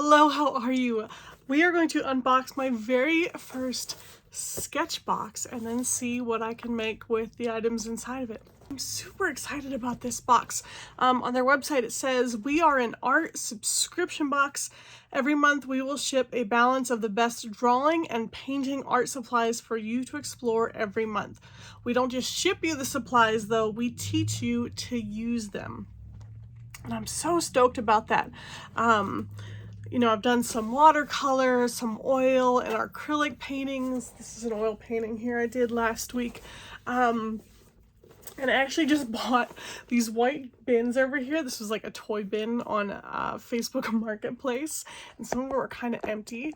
Hello, how are you? We are going to unbox my very first Sketchbox and then see what I can make with the items inside of it. I'm super excited about this box. On their website it says, "We are an art subscription box. Every month we will ship a balance of the best drawing and painting art supplies for you to explore every month. We don't just ship you the supplies though, we teach you to use them." And I'm so stoked about that. You know, I've done some watercolor, some oil, and acrylic paintings. This is an oil painting here I did last week. And I actually just bought these white bins over here. This was like a toy bin on Facebook Marketplace, and some of them were kind of empty.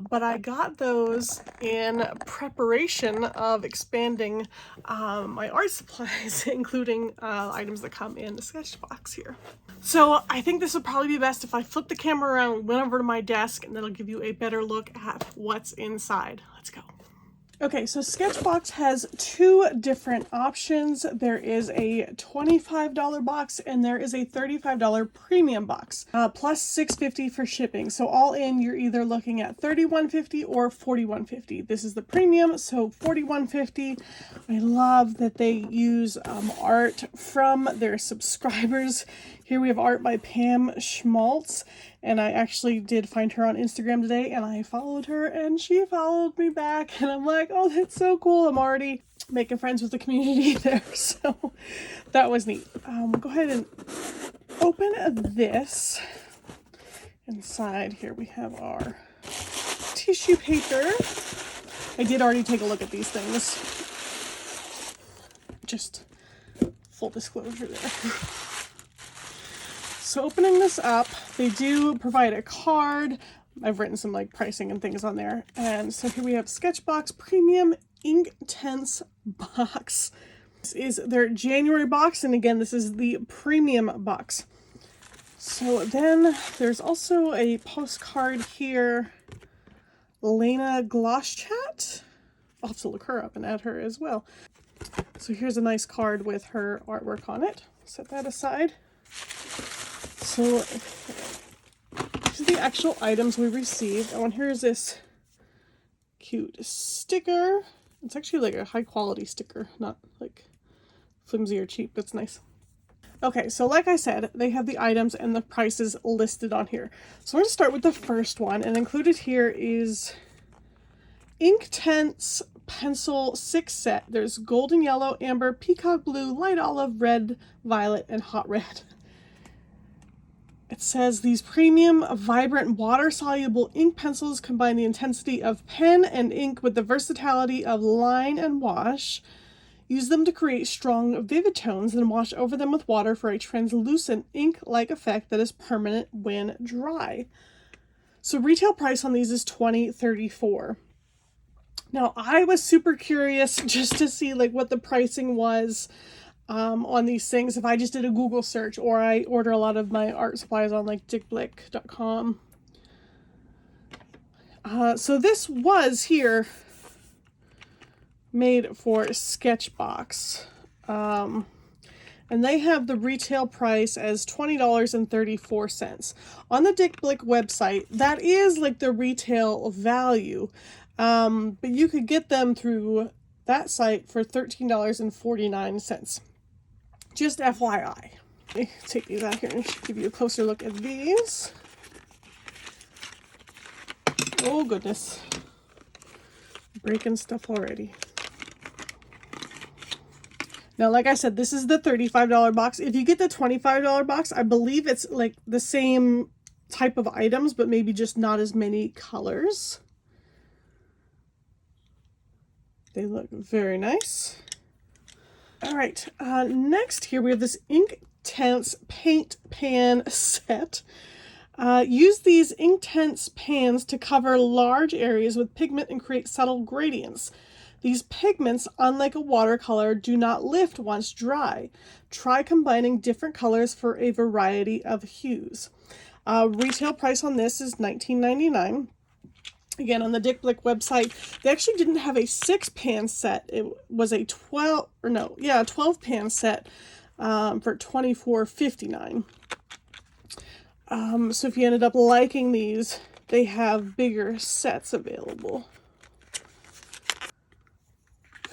But I got those in preparation of expanding my art supplies, including items that come in the Sketchbox here. So I think this would probably be best if I flip the camera around, went over to my desk, and that'll give you a better look at what's inside. Let's go. Okay, so Sketchbox has two different options. There is a $25 box and there is a $35 premium box, plus $6.50 for shipping. So all in, you're either looking at $31.50 or $41.50. This is the premium, so $41.50. I love that they use art from their subscribers. Here we have art by Pam Schmaltz, and I actually did find her on Instagram today, and I followed her, and she followed me back, and I'm like, oh, that's so cool. I'm already making friends with the community there, so that was neat. Go ahead and open this. Inside here we have our tissue paper. I did already take a look at these things. Just full disclosure there. So opening this up, they do provide a card. I've written some like pricing and things on there. And so here we have Sketchbox Premium Inktense box. This is their January box, and again, this is the premium box. So then there's also a postcard here. Lena Gloschat. I'll have to look her up and add her as well. So here's a nice card with her artwork on it. Set that aside. So these are the actual items we received. Oh, and here's this cute sticker. It's actually like a high quality sticker, not like flimsy or cheap. That's nice. Okay, so like I said, they have the items and the prices listed on here. So I'm going to start with the first one, and included here is Inktense pencil 6 set. There's golden yellow, amber, peacock blue, light olive, red, violet, and hot red. It says these premium, vibrant, water-soluble ink pencils combine the intensity of pen and ink with the versatility of line and wash. Use them to create strong, vivid tones, then wash over them with water for a translucent ink-like effect that is permanent when dry. So retail price on these is $20.34. Now, I was super curious just to see like what the pricing was on these things if I just did a Google search, or I order a lot of my art supplies on like dickblick.com. So this was here made for Sketchbox. And they have the retail price as $20.34. On the Dick Blick website, that is like the retail value. But you could get them through that site for $13.49. Just FYI. Let me take these out here and give you a closer look at these. Oh goodness. Breaking stuff already. Now, like I said, this is the $35 box. If you get the $25 box, I believe it's like the same type of items, but maybe just not as many colors. They look very nice. All right, next here we have this Inktense paint pan set. Use these Inktense pans to cover large areas with pigment and create subtle gradients. These pigments, unlike a watercolor, do not lift once dry. Try combining different colors for a variety of hues. Retail price on this is $19.99. Again, on the Dick Blick website, they actually didn't have a 6-pan set. It was a 12 pan set for $24.59. So if you ended up liking these, they have bigger sets available.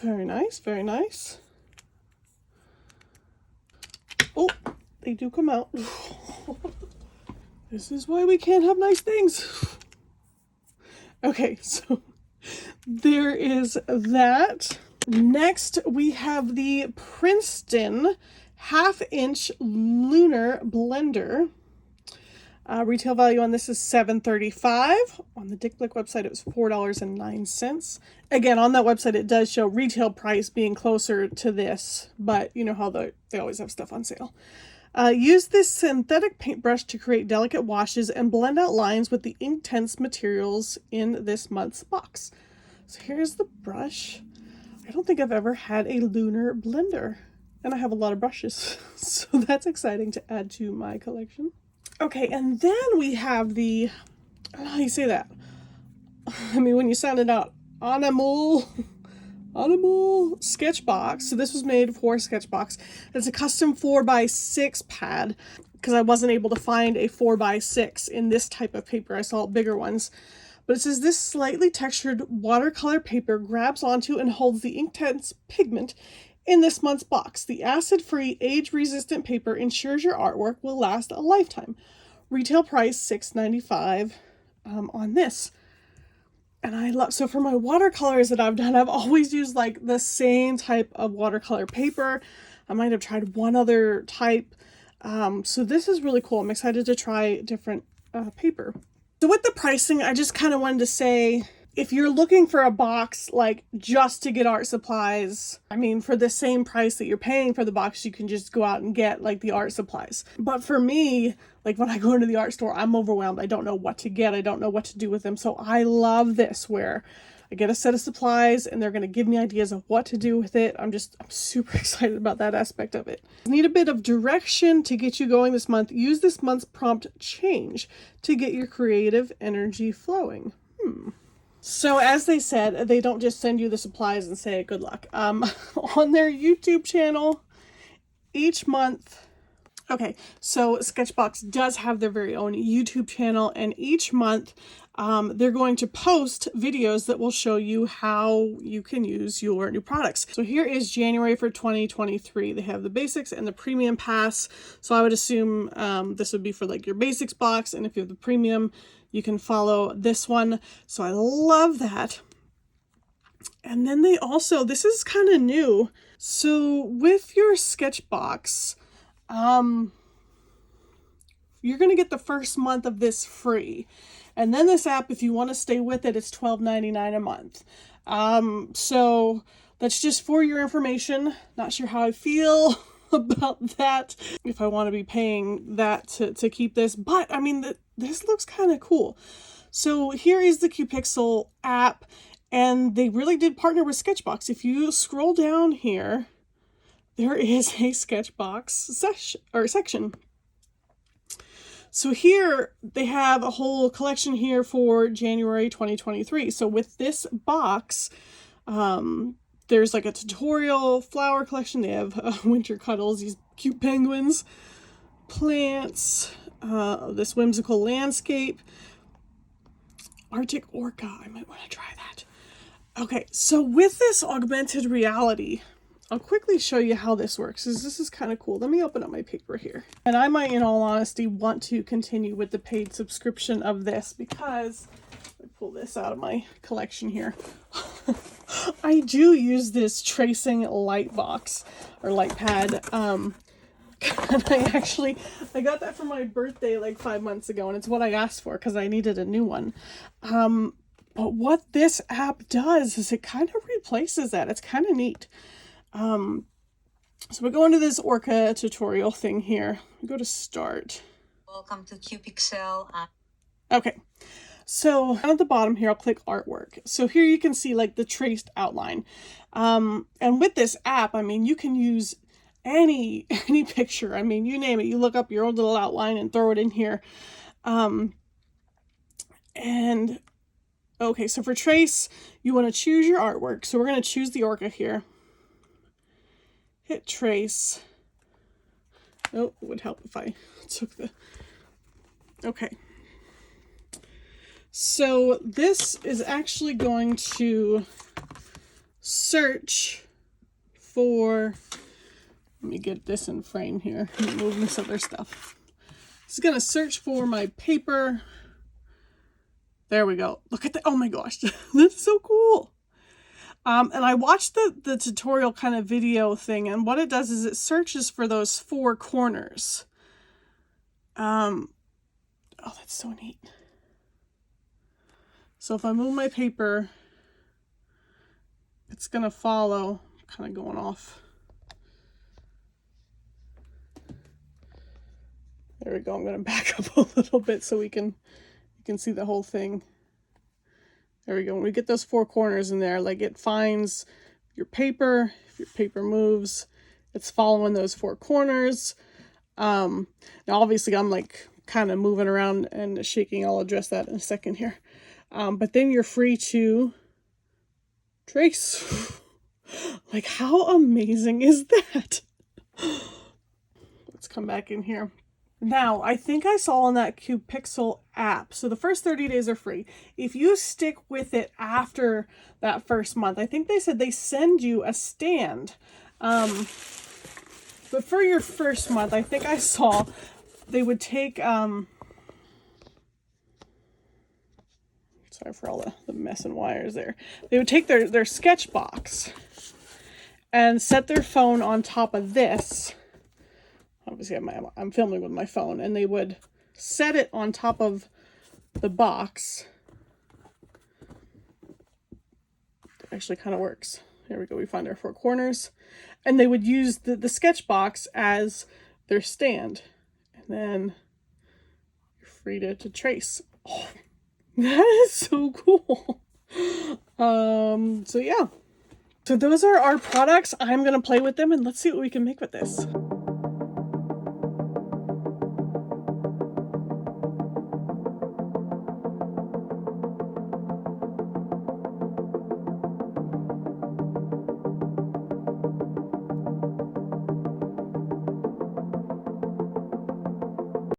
Very nice, very nice. Oh, they do come out. This is why we can't have nice things. Okay, so there is that. Next, we have the Princeton 1/2-inch lunar blender. Retail value on this is $7.35. On the Dick Blick website, it was $4.09. Again, on that website, it does show retail price being closer to this, but you know how they always have stuff on sale. Use this synthetic paintbrush to create delicate washes and blend out lines with the Inktense materials in this month's box. So here's the brush. I don't think I've ever had a lunar blender, and I have a lot of brushes, so that's exciting to add to my collection. Okay, and then we have the, I don't know how you say that. I mean, when you sound it out, Animal Sketchbox. So this was made for Sketchbox. It's a custom 4x6 pad because I wasn't able to find a 4x6 in this type of paper. I saw bigger ones. But it says this slightly textured watercolor paper grabs onto and holds the Inktense pigment in this month's box. The acid-free, age-resistant paper ensures your artwork will last a lifetime. Retail price $6.95 on this. And I love, so for my watercolors that I've done, I've always used like the same type of watercolor paper. I might have tried one other type. So this is really cool. I'm excited to try different paper. So with the pricing, I just kind of wanted to say, if you're looking for a box like just to get art supplies, I mean, for the same price that you're paying for the box, you can just go out and get like the art supplies. But for me, like when I go into the art store, I'm overwhelmed. I don't know what to get. I don't know what to do with them. So I love this where I get a set of supplies and they're going to give me ideas of what to do with it. I'm super excited about that aspect of it. Need a bit of direction to get you going this month. Use this month's prompt change to get your creative energy flowing. So as they said, they don't just send you the supplies and say good luck. On their YouTube channel, each month, okay, so Sketchbox does have their very own YouTube channel, and each month they're going to post videos that will show you how you can use your new products. So here is January for 2023. They have the basics and the premium pass. So I would assume this would be for like your basics box, and if you have the premium, you can follow this one. So I love that. And then they also, this is kind of new. So with your Sketchbox, you're going to get the first month of this free. And then this app, if you want to stay with it, it's $12.99 a month. So that's just for your information. Not sure how I feel about that, if I want to be paying that to keep this, but I mean, this looks kind of cool. So here is the Cupixel app, and they really did partner with Sketchbox. If you scroll down here, there is a Sketchbox section. So here they have a whole collection here for January 2023. So with this box, there's like a tutorial flower collection. They have winter cuddles, these cute penguins, plants, this whimsical landscape, Arctic orca. I might want to try that. Okay, so with this augmented reality, I'll quickly show you how this works, because this is kind of cool. Let me open up my paper here. And I might, in all honesty, want to continue with the paid subscription of this, because I pull this out of my collection here. I do use this tracing light box or light pad. And I got that for my birthday like 5 months ago, and it's what I asked for because I needed a new one. But what this app does is it kind of replaces that. It's kind of neat. So we go into this orca tutorial thing here. We go to start. Welcome to Cupixel. Okay. So down at the bottom here, I'll click artwork. So here you can see like the traced outline. And with this app, I mean, you can use any picture. I mean, you name it. You look up your own little outline and throw it in here. And okay, so for trace, you want to choose your artwork. So we're going to choose the orca here. Hit trace. Oh, it would help if I took the Okay. So this is actually going to search for, let me get this in frame here, move this other stuff. It's going to search for my paper. There we go. Look at that. Oh my gosh, that's so cool. And I watched the tutorial kind of video thing, and what it does is it searches for those four corners. Oh, that's so neat. So if I move my paper, it's going to follow, kind of going off. There we go. I'm going to back up a little bit so you can see the whole thing. There we go. When we get those four corners in there, like it finds your paper. If your paper moves, it's following those four corners. Now obviously I'm like kind of moving around and shaking. I'll address that in a second here. But then you're free to trace. Like, how amazing is that? Let's come back in here. Now, I think I saw on that Cupixel app, so the first 30 days are free. If you stick with it after that first month, I think they said they send you a stand. But for your first month, I think I saw they would take, sorry for all the mess and wires there. They would take their Sketchbox and set their phone on top of this. Obviously, I'm filming with my phone, and they would set it on top of the box. It actually kind of works. There we go. We find our four corners, and they would use the Sketchbox as their stand, and then you're free to trace. Oh, that is so cool. So yeah. So those are our products. I'm going to play with them, and let's see what we can make with this.